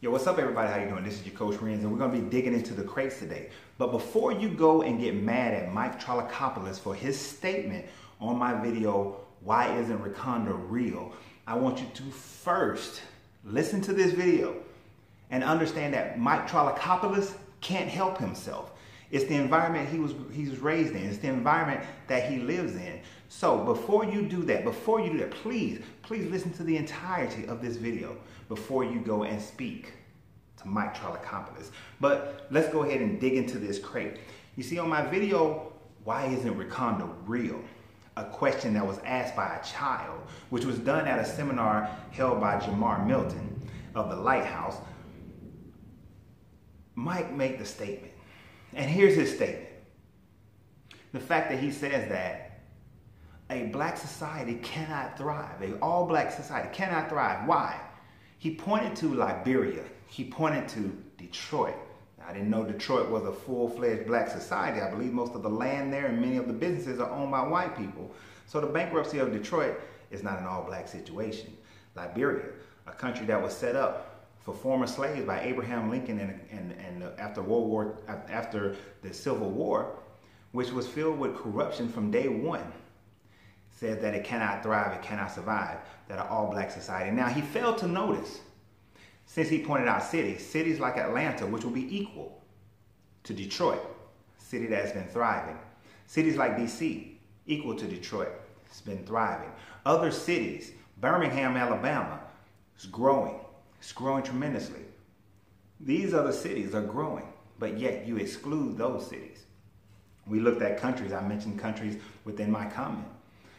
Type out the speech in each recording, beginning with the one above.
Yo, what's up everybody? How you doing? This is your coach Renz, and we're going to be digging into the crates today. But before you go and get mad at Mike Trollopoulos for his statement on my video, Why Isn't Wakanda Real? I want you to first listen to this video and understand that Mike Trollopoulos can't help himself. It's the environment he was raised in. It's the environment that he lives in. So before you do that, please listen to the entirety of this video before you go and speak to Mike Trollopoulos. But let's go ahead and dig into this crate. You see on my video, Why Isn't Wakanda Real? A question that was asked by a child, which was done at a seminar held by Jamar Milton of the Lighthouse. Mike made the statement. And here's his statement. The fact that he says that a black society cannot thrive, an all-black society cannot thrive. Why? He pointed to Liberia. He pointed to Detroit. I didn't know Detroit was a full-fledged black society. I believe most of the land there and many of the businesses are owned by white people. So the bankruptcy of Detroit is not an all-black situation. Liberia, a country that was set up for former slaves by Abraham Lincoln and after the Civil War, which was filled with corruption from day one, said that it cannot thrive, it cannot survive, that an all-black society. Now, he failed to notice, since he pointed out cities like Atlanta, which will be equal to Detroit, a city that has been thriving. Cities like DC, equal to Detroit, it's been thriving. Other cities, Birmingham, Alabama, is growing. It's growing tremendously. These other cities are growing, but yet you exclude those cities. We looked at countries, I mentioned countries within my comment.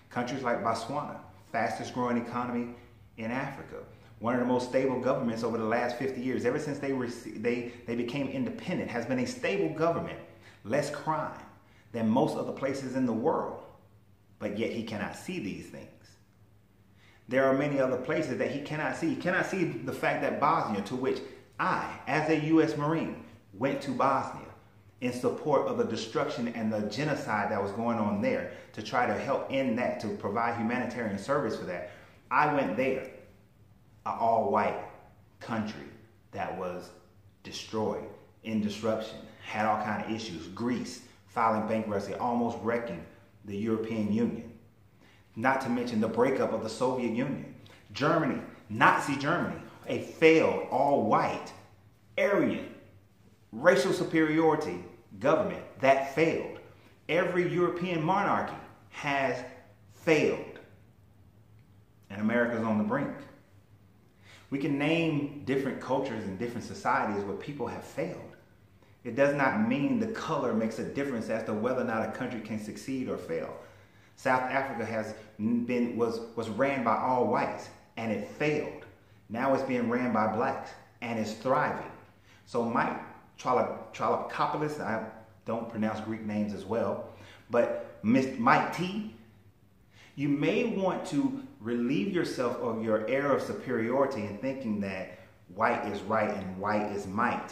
Countries like Botswana, fastest growing economy in Africa. One of the most stable governments over the last 50 years, ever since they became independent, has been a stable government, less crime than most other places in the world. But yet he cannot see these things. There are many other places that he cannot see. He cannot see the fact that Bosnia, to which I, as a U.S. Marine, went to Bosnia in support of the destruction and the genocide that was going on there, to try to help end that, to provide humanitarian service for that. I went there, an all-white country that was destroyed, in disruption, had all kinds of issues. Greece filing bankruptcy, almost wrecking the European Union. Not to mention the breakup of the Soviet Union. Germany, Nazi Germany, a failed all-white, Aryan, racial superiority government that failed. Every European monarchy has failed. And America's on the brink. We can name different cultures and different societies where people have failed. It does not mean the color makes a difference as to whether or not a country can succeed or fail. South Africa was ran by all whites and it failed. Now it's being ran by blacks and it's thriving. So Mike Trollopoulos, I don't pronounce Greek names as well, but Mike T, you may want to relieve yourself of your air of superiority in thinking that white is right and white is might,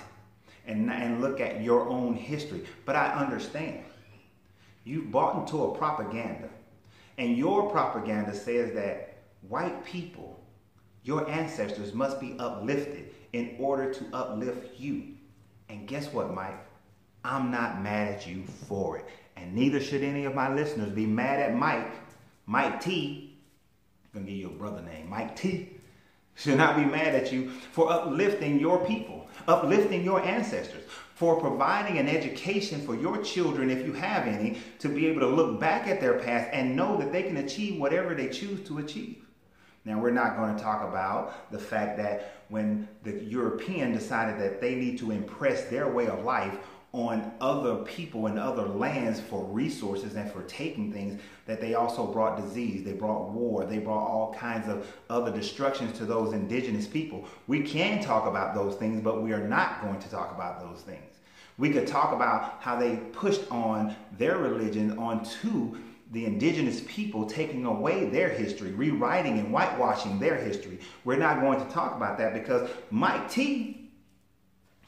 and look at your own history. But I understand. You've bought into a propaganda, and your propaganda says that white people, your ancestors, must be uplifted in order to uplift you. And guess what, Mike? I'm not mad at you for it. And neither should any of my listeners be mad at Mike T. I'm going to give you a brother name. Mike T. should not be mad at you for uplifting your people, uplifting your ancestors, for providing an education for your children, if you have any, to be able to look back at their past and know that they can achieve whatever they choose to achieve. Now, we're not going to talk about the fact that when the European decided that they need to impress their way of life on other people and other lands for resources and for taking things, that they also brought disease, they brought war, they brought all kinds of other destructions to those indigenous people. We can talk about those things, but we are not going to talk about those things. We could talk about how they pushed on their religion onto the indigenous people, taking away their history, rewriting and whitewashing their history. We're not going to talk about that because Mike T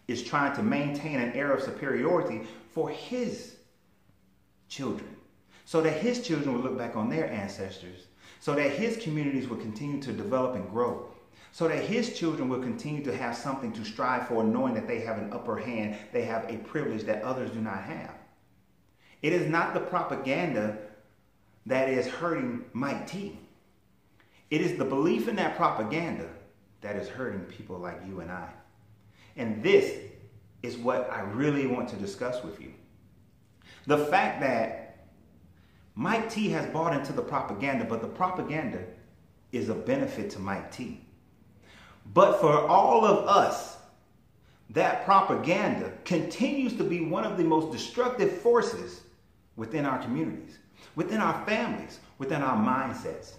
is trying to maintain an air of superiority for his children, so that his children will look back on their ancestors, so that his communities will continue to develop and grow. so that his children will continue to have something to strive for, knowing that they have an upper hand, they have a privilege that others do not have. It is not the propaganda that is hurting Mike T. It is the belief in that propaganda that is hurting people like you and I. And this is what I really want to discuss with you. The fact that Mike T has bought into the propaganda, but the propaganda is a benefit to Mike T. But for all of us, that propaganda continues to be one of the most destructive forces within our communities, within our families, within our mindsets.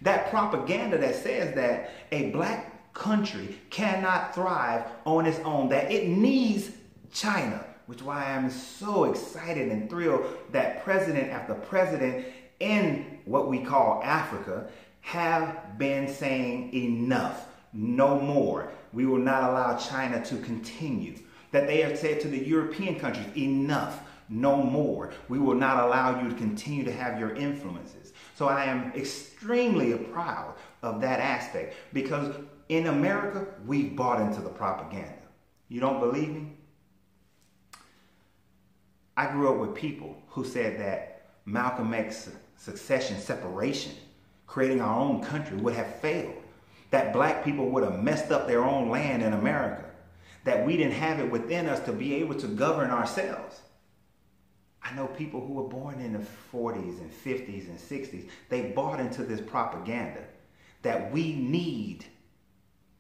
That propaganda that says that a black country cannot thrive on its own, that it needs China, which is why I'm so excited and thrilled that president after president in what we call Africa have been saying enough, no more. We will not allow China to continue. That they have said to the European countries, enough, no more. We will not allow you to continue to have your influences. So I am extremely proud of that aspect, because in America, we've bought into the propaganda. You don't believe me? I grew up with people who said that Malcolm X's succession separation, creating our own country, would have failed. That black people would have messed up their own land in America. That we didn't have it within us to be able to govern ourselves. I know people who were born in the 40s and 50s and 60s. They bought into this propaganda that we need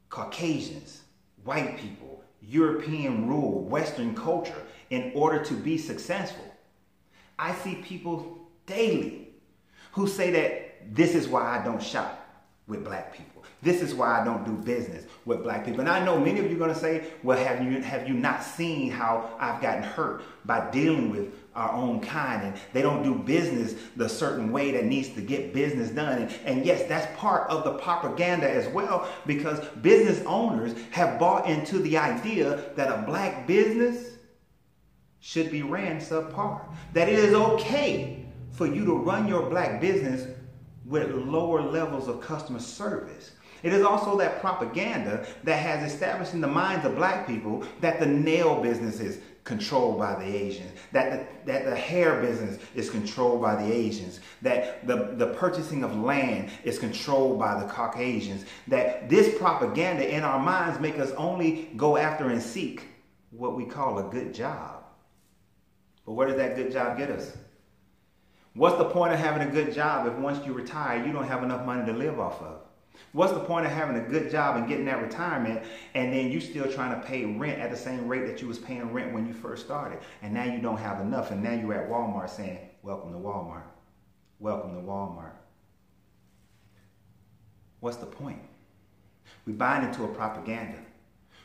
Caucasians, white people, European rule, Western culture in order to be successful. I see people daily who say that this is why I don't shop with black people. This is why I don't do business with black people. And I know many of you are going to say, well, have you not seen how I've gotten hurt by dealing with our own kind, and they don't do business the certain way that needs to get business done. And yes, that's part of the propaganda as well, because business owners have bought into the idea that a black business should be ran subpar. That it is okay for you to run your black business with lower levels of customer service. It is also that propaganda that has established in the minds of black people that the nail business is controlled by the Asians, that the hair business is controlled by the Asians, that the purchasing of land is controlled by the Caucasians, that this propaganda in our minds make us only go after and seek what we call a good job. But where does that good job get us? What's the point of having a good job if once you retire, you don't have enough money to live off of? What's the point of having a good job and getting that retirement, and then you still trying to pay rent at the same rate that you was paying rent when you first started? And now you don't have enough, and now you're at Walmart saying, welcome to Walmart. Welcome to Walmart. What's the point? We buy into a propaganda.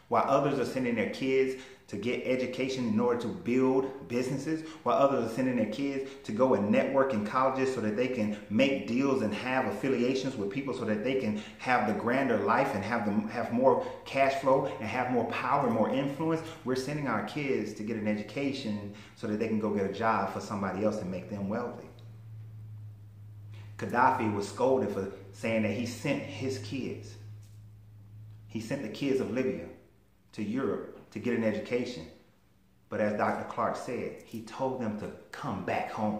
While others are sending their kids to get education in order to build businesses, while others are sending their kids to go and network in colleges so that they can make deals and have affiliations with people so that they can have the grander life and have more cash flow and have more power and more influence, we're sending our kids to get an education so that they can go get a job for somebody else and make them wealthy. Gaddafi was scolded for saying that he sent his kids. He sent the kids of Libya to Europe to get an education. But as Dr. Clark said, he told them to come back home.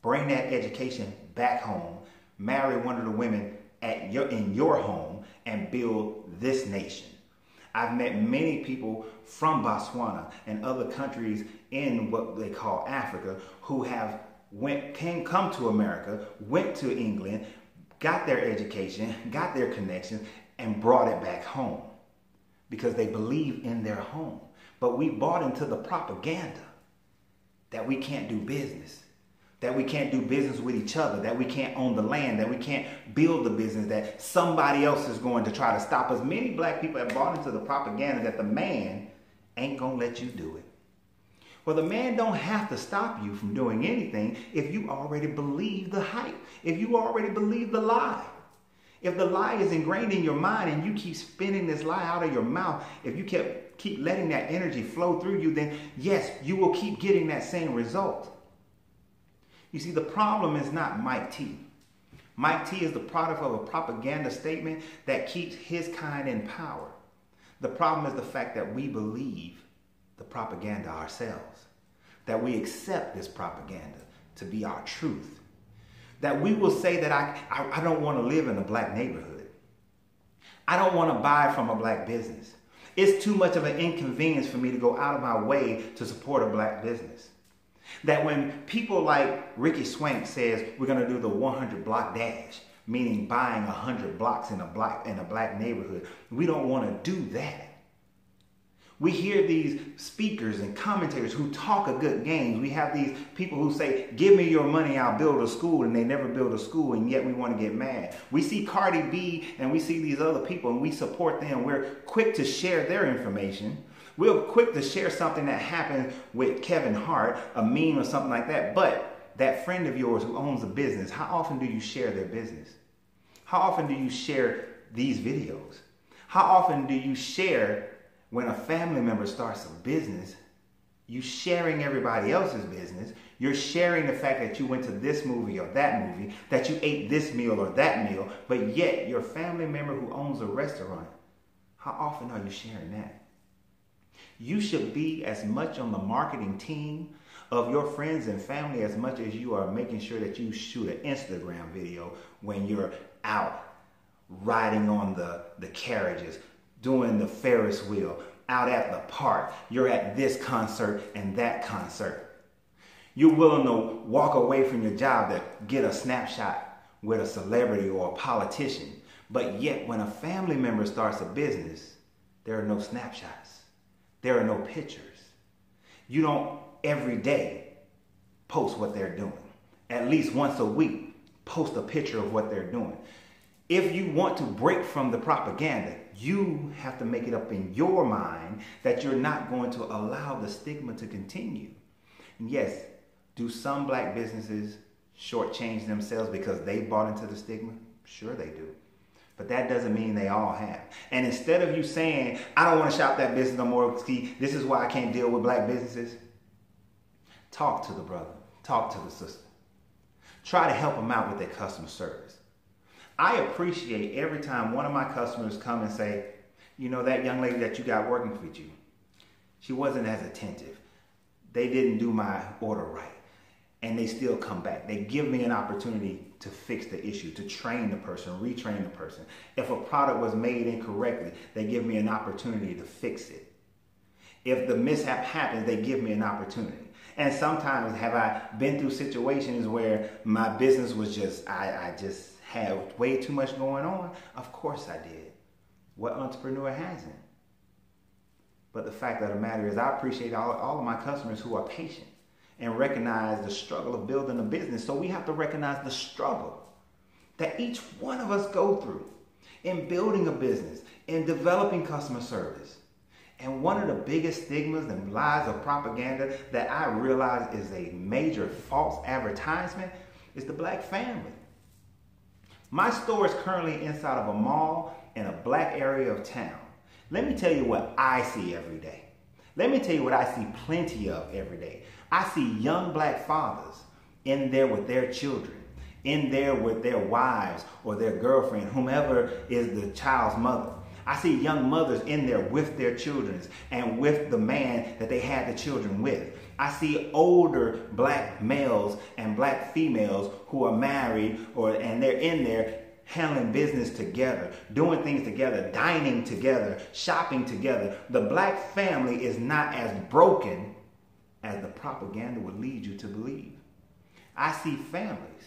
Bring that education back home. Marry one of the women in your home and build this nation. I've met many people from Botswana and other countries in what they call Africa who have come to America, went to England, got their education, got their connections, and brought it back home, because they believe in their home. But we bought into the propaganda that we can't do business, that we can't do business with each other, that we can't own the land, that we can't build the business, that somebody else is going to try to stop us. Many black people have bought into the propaganda that the man ain't gonna let you do it. Well, the man don't have to stop you from doing anything if you already believe the hype, if you already believe the lie. If the lie is ingrained in your mind and you keep spinning this lie out of your mouth, if you keep letting that energy flow through you, then yes, you will keep getting that same result. You see, the problem is not Mike T. Mike T is the product of a propaganda statement that keeps his kind in power. The problem is the fact that we believe the propaganda ourselves, that we accept this propaganda to be our truth, that we will say that I don't want to live in a black neighborhood. I don't want to buy from a black business. It's too much of an inconvenience for me to go out of my way to support a black business. That when people like Ricky Swank says we're going to do the 100 block dash, meaning buying 100 blocks in a black neighborhood, we don't want to do that. We hear these speakers and commentators who talk a good game. We have these people who say, give me your money, I'll build a school, and they never build a school, and yet we want to get mad. We see Cardi B and we see these other people and we support them. We're quick to share their information. We're quick to share something that happened with Kevin Hart, a meme or something like that. But that friend of yours who owns a business, how often do you share their business? How often do you share these videos? How often do you share when a family member starts a business? You sharing everybody else's business. You're sharing the fact that you went to this movie or that movie, that you ate this meal or that meal, but yet your family member who owns a restaurant, how often are you sharing that? You should be as much on the marketing team of your friends and family as much as you are making sure that you shoot an Instagram video when you're out riding on the carriages, doing the Ferris wheel, out at the park. You're at this concert and that concert. You're willing to walk away from your job to get a snapshot with a celebrity or a politician. But yet when a family member starts a business, there are no snapshots. There are no pictures. You don't every day post what they're doing. At least once a week, post a picture of what they're doing. If you want to break from the propaganda, you have to make it up in your mind that you're not going to allow the stigma to continue. And yes, do some black businesses shortchange themselves because they bought into the stigma? Sure they do. But that doesn't mean they all have. And instead of you saying, I don't want to shop that business no more, see, this is why I can't deal with black businesses, talk to the brother, talk to the sister. Try to help them out with their customer service. I appreciate every time one of my customers come and say, you know, that young lady that you got working for you, she wasn't as attentive. They didn't do my order right. And they still come back. They give me an opportunity to fix the issue, to train the person, retrain the person. If a product was made incorrectly, they give me an opportunity to fix it. If the mishap happens, they give me an opportunity. And sometimes have I been through situations where my business was just, I just had way too much going on? Of course I did. What entrepreneur hasn't? But the fact of the matter is I appreciate all of my customers who are patient and recognize the struggle of building a business. So we have to recognize the struggle that each one of us go through in building a business, in developing customer service. And one of the biggest stigmas and lies of propaganda that I realize is a major false advertisement is the black family. My store is currently inside of a mall in a black area of town. Let me tell you what I see every day. Let me tell you what I see plenty of every day. I see young black fathers in there with their children, in there with their wives or their girlfriend, whomever is the child's mother. I see young mothers in there with their children and with the man that they had the children with. I see older black males and black females who are married and they're in there handling business together, doing things together, dining together, shopping together. The black family is not as broken as the propaganda would lead you to believe. I see families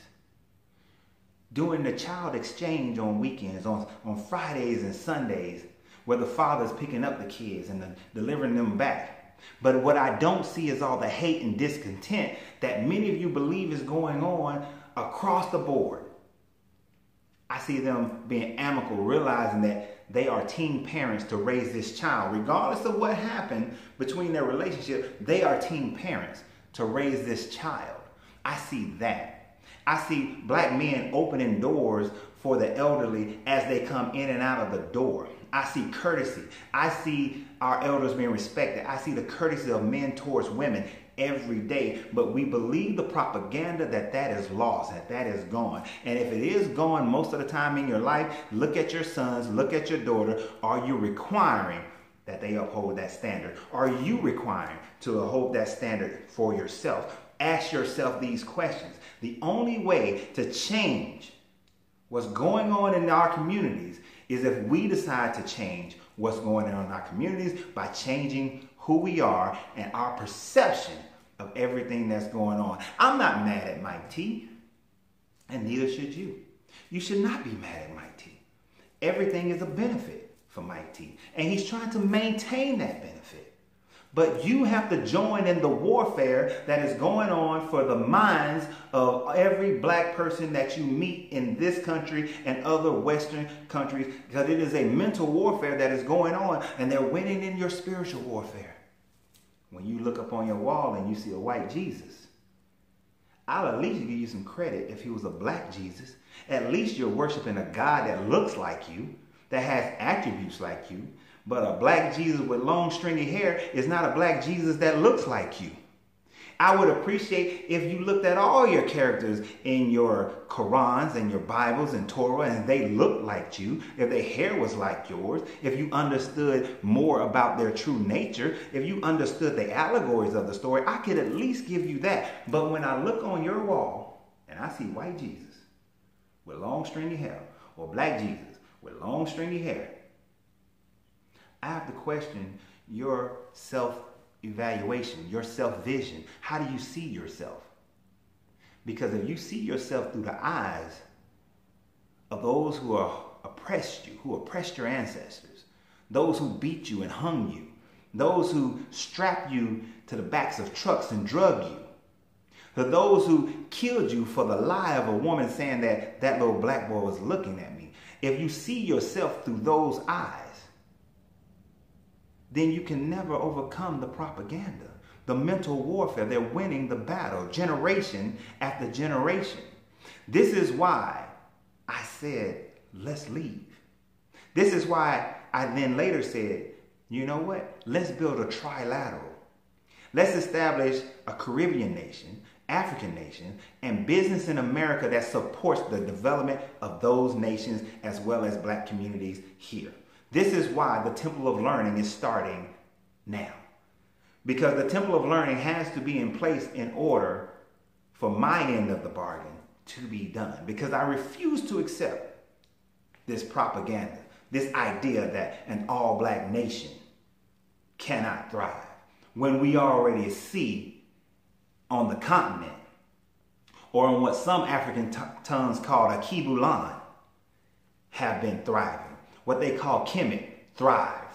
doing the child exchange on weekends, on Fridays and Sundays, where the father's picking up the kids and delivering them back. But what I don't see is all the hate and discontent that many of you believe is going on across the board. I see them being amicable, realizing that they are teen parents to raise this child. Regardless of what happened between their relationship, they are teen parents to raise this child. I see that. I see black men opening doors for the elderly as they come in and out of the door. I see courtesy. I see our elders being respected. I see the courtesy of men towards women. every day, but we believe the propaganda that is lost, that is gone. And if it is gone most of the time in your life, look at your sons, look at your daughter. Are you requiring that they uphold that standard? Are you requiring to uphold that standard for yourself? Ask yourself these questions. The only way to change what's going on in our communities is if we decide to change what's going on in our communities by changing who we are and our perception of everything that's going on. I'm not mad at Mike T, and neither should you. You should not be mad at Mike T. Everything is a benefit for Mike T, and he's trying to maintain that benefit. But you have to join in the warfare that is going on for the minds of every black person that you meet in this country and other Western countries, because it is a mental warfare that is going on, and they're winning in your spiritual warfare. When you look up on your wall and you see a white Jesus, I'll at least give you some credit if he was a black Jesus. At least you're worshiping a God that looks like you, that has attributes like you. But a black Jesus with long stringy hair is not a black Jesus that looks like you. I would appreciate if you looked at all your characters in your Qurans and your Bibles and Torah and they looked like you, if their hair was like yours, if you understood more about their true nature, if you understood the allegories of the story, I could at least give you that. But when I look on your wall and I see white Jesus with long stringy hair or black Jesus with long stringy hair, I have to question your self-evaluation, your self-vision. How do you see yourself? Because if you see yourself through the eyes of those who oppressed you, who oppressed your ancestors, those who beat you and hung you, those who strapped you to the backs of trucks and drug you, for those who killed you for the lie of a woman saying that that little black boy was looking at me. If you see yourself through those eyes, then you can never overcome the propaganda, the mental warfare. They're winning the battle, generation after generation. This is why I said, let's leave. This is why I then later said, you know what? Let's build a trilateral. Let's establish a Caribbean nation, African nation, and business in America that supports the development of those nations as well as black communities here. This is why the Temple of Learning is starting now. Because the Temple of Learning has to be in place in order for my end of the bargain to be done. Because I refuse to accept this propaganda, this idea that an all-black nation cannot thrive, when we already see on the continent, or in what some African tongues call a Kibulan, have been thriving. What they call Kemet thrived.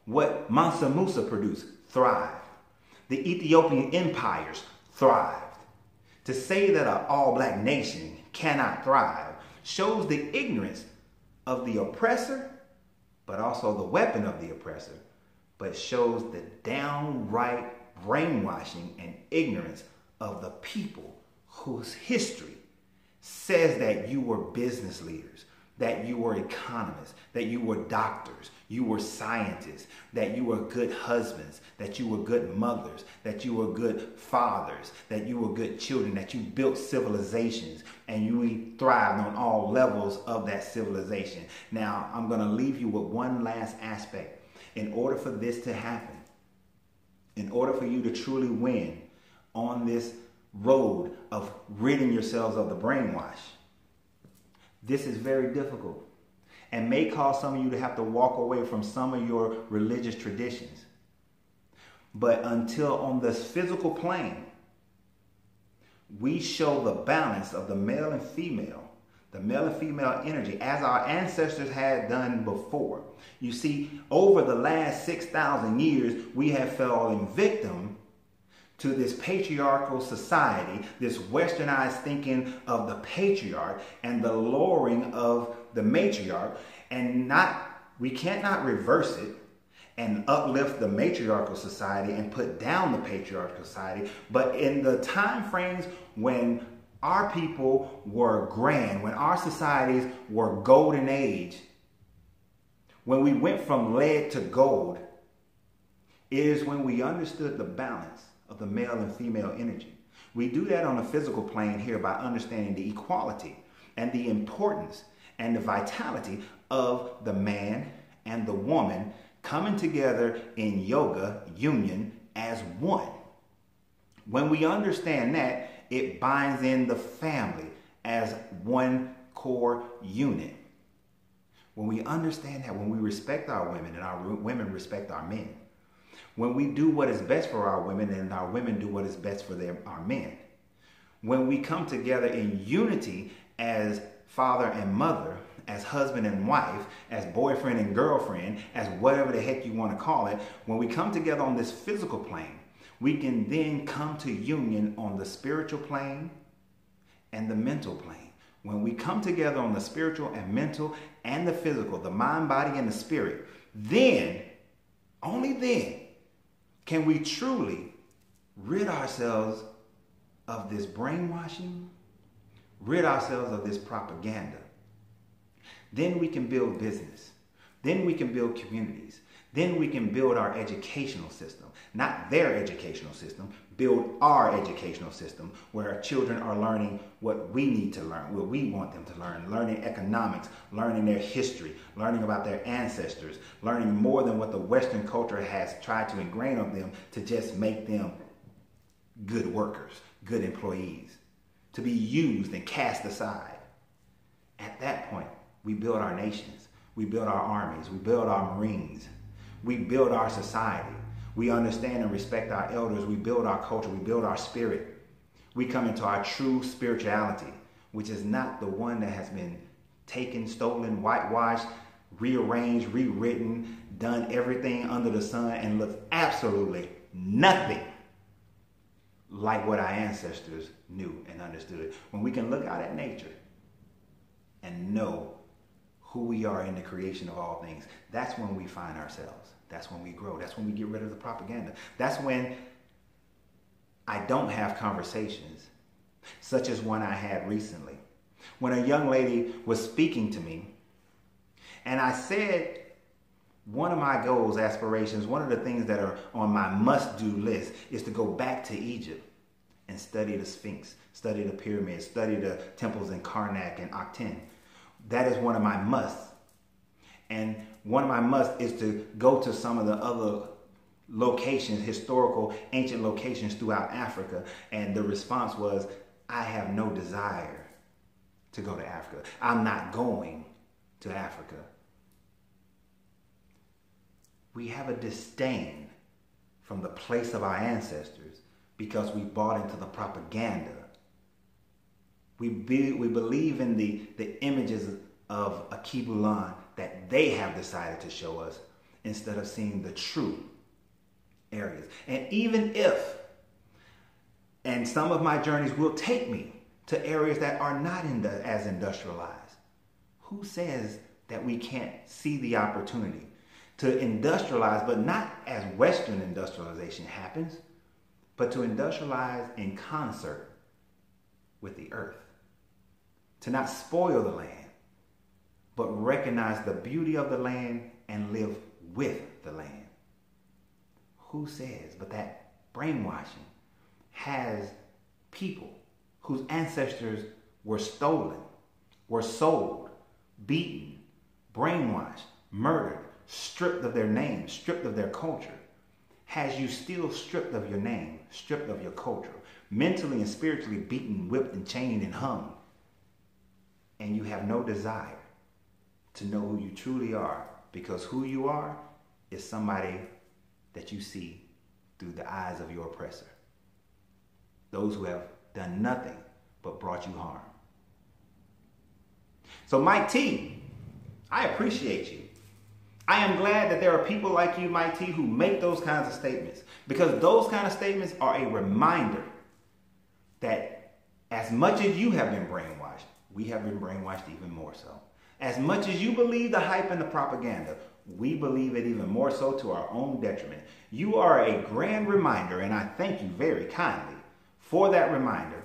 What Mansa Musa produced thrived. The Ethiopian empires thrived. To say that an all-black nation cannot thrive shows the ignorance of the oppressor, but also the weapon of the oppressor, but shows the downright brainwashing and ignorance of the people whose history says that you were business leaders, that you were economists, that you were doctors, you were scientists, that you were good husbands, that you were good mothers, that you were good fathers, that you were good children, that you built civilizations and you thrived on all levels of that civilization. Now, I'm going to leave you with one last aspect. In order for this to happen, in order for you to truly win on this road of ridding yourselves of the brainwash, this is very difficult and may cause some of you to have to walk away from some of your religious traditions. But until on this physical plane, we show the balance of the male and female energy as our ancestors had done before. You see, over the last 6,000 years, we have fallen victim to this patriarchal society, this westernized thinking of the patriarch and the lowering of the matriarch, and we cannot reverse it and uplift the matriarchal society and put down the patriarchal society. But in the time frames when our people were grand, when our societies were golden age, when we went from lead to gold, it is when we understood the balance of the male and female energy. We do that on a physical plane here by understanding the equality and the importance and the vitality of the man and the woman coming together in yoga union as one. When we understand that, it binds in the family as one core unit. When we understand that, when we respect our women and our women respect our men, when we do what is best for our women and our women do what is best for our men, when we come together in unity as father and mother, as husband and wife, as boyfriend and girlfriend, as whatever the heck you want to call it, when we come together on this physical plane, we can then come to union on the spiritual plane and the mental plane. When we come together on the spiritual and mental and the physical, the mind, body, and the spirit, then, only then, can we truly rid ourselves of this brainwashing, rid ourselves of this propaganda. Then we can build business. Then we can build communities. Then we can build our educational system. Not their educational system, build our educational system where our children are learning what we need to learn, what we want them to learn, learning economics, learning their history, learning about their ancestors, learning more than what the Western culture has tried to ingrain on them to just make them good workers, good employees, to be used and cast aside. At that point, we build our nations, we build our armies, we build our Marines, we build our society. We understand and respect our elders. We build our culture. We build our spirit. We come into our true spirituality, which is not the one that has been taken, stolen, whitewashed, rearranged, rewritten, done everything under the sun, and looks absolutely nothing like what our ancestors knew and understood. When we can look out at nature and know who we are in the creation of all things, that's when we find ourselves. That's when we grow. That's when we get rid of the propaganda. That's when I don't have conversations such as one I had recently. When a young lady was speaking to me, and I said, one of my goals, aspirations, one of the things that are on my must-do list is to go back to Egypt and study the Sphinx, study the pyramids, study the temples in Karnak and Akhten. That is one of my musts. And one of my musts is to go to some of the other locations, historical, ancient locations throughout Africa. And the response was, I have no desire to go to Africa. I'm not going to Africa. We have a disdain from the place of our ancestors because we bought into the propaganda. We believe in the images of Akibulan that they have decided to show us instead of seeing the true areas. And even if, and some of my journeys will take me to areas that are not as industrialized, who says that we can't see the opportunity to industrialize, but not as Western industrialization happens, but to industrialize in concert with the earth? To not spoil the land, but recognize the beauty of the land and live with the land. Who says but that brainwashing has people whose ancestors were stolen, were sold, beaten, brainwashed, murdered, stripped of their name, stripped of their culture, has you still stripped of your name, stripped of your culture, mentally and spiritually beaten, whipped, and chained and hung, and you have no desire to know who you truly are, because who you are is somebody that you see through the eyes of your oppressor. Those who have done nothing but brought you harm. So Mike T, I appreciate you. I am glad that there are people like you, Mike T, who make those kinds of statements, because those kind of statements are a reminder that as much as you have been brainwashed, we have been brainwashed even more so. As much as you believe the hype and the propaganda, we believe it even more so to our own detriment. You are a grand reminder, and I thank you very kindly for that reminder,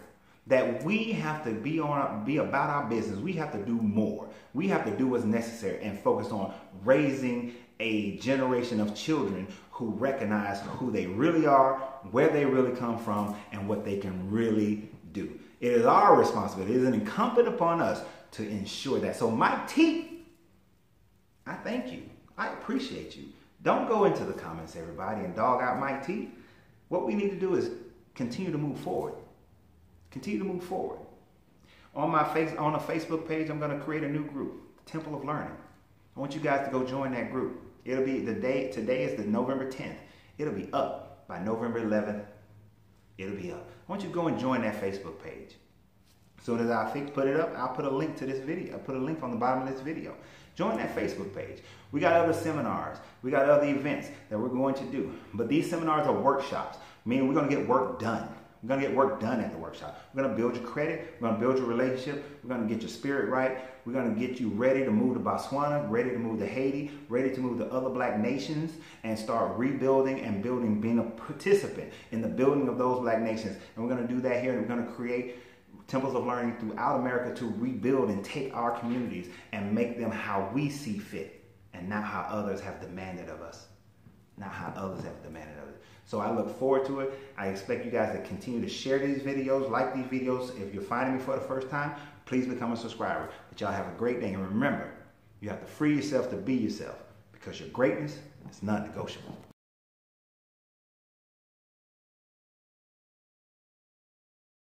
that we have to be about our business. We have to do more. We have to do what's necessary and focus on raising a generation of children who recognize who they really are, where they really come from, and what they can really do. It is our responsibility. It is incumbent upon us to ensure that. So Mike T, I thank you. I appreciate you. Don't go into the comments, everybody, and dog out Mike T. What we need to do is continue to move forward. Continue to move forward. On a Facebook page, I'm going to create a new group, Temple of Learning. I want you guys to go join that group. It'll be today is the November 10th. It'll be up by November 11th. It'll be up. I want you to go and join that Facebook page. As soon as I put it up, I'll put a link to this video. I'll put a link on the bottom of this video. Join that Facebook page. We got other seminars. We got other events that we're going to do. But these seminars are workshops, meaning we're going to get work done. We're going to get work done at the workshop. We're going to build your credit. We're going to build your relationship. We're going to get your spirit right. We're going to get you ready to move to Botswana, ready to move to Haiti, ready to move to other black nations and start rebuilding and building, being a participant in the building of those black nations. And we're going to do that here, and we're going to create temples of learning throughout America to rebuild and take our communities and make them how we see fit and not how others have demanded of us. Not how others have demanded of us. So I look forward to it. I expect you guys to continue to share these videos, like these videos. If you're finding me for the first time, please become a subscriber. But y'all have a great day. And remember, you have to free yourself to be yourself because your greatness is non-negotiable.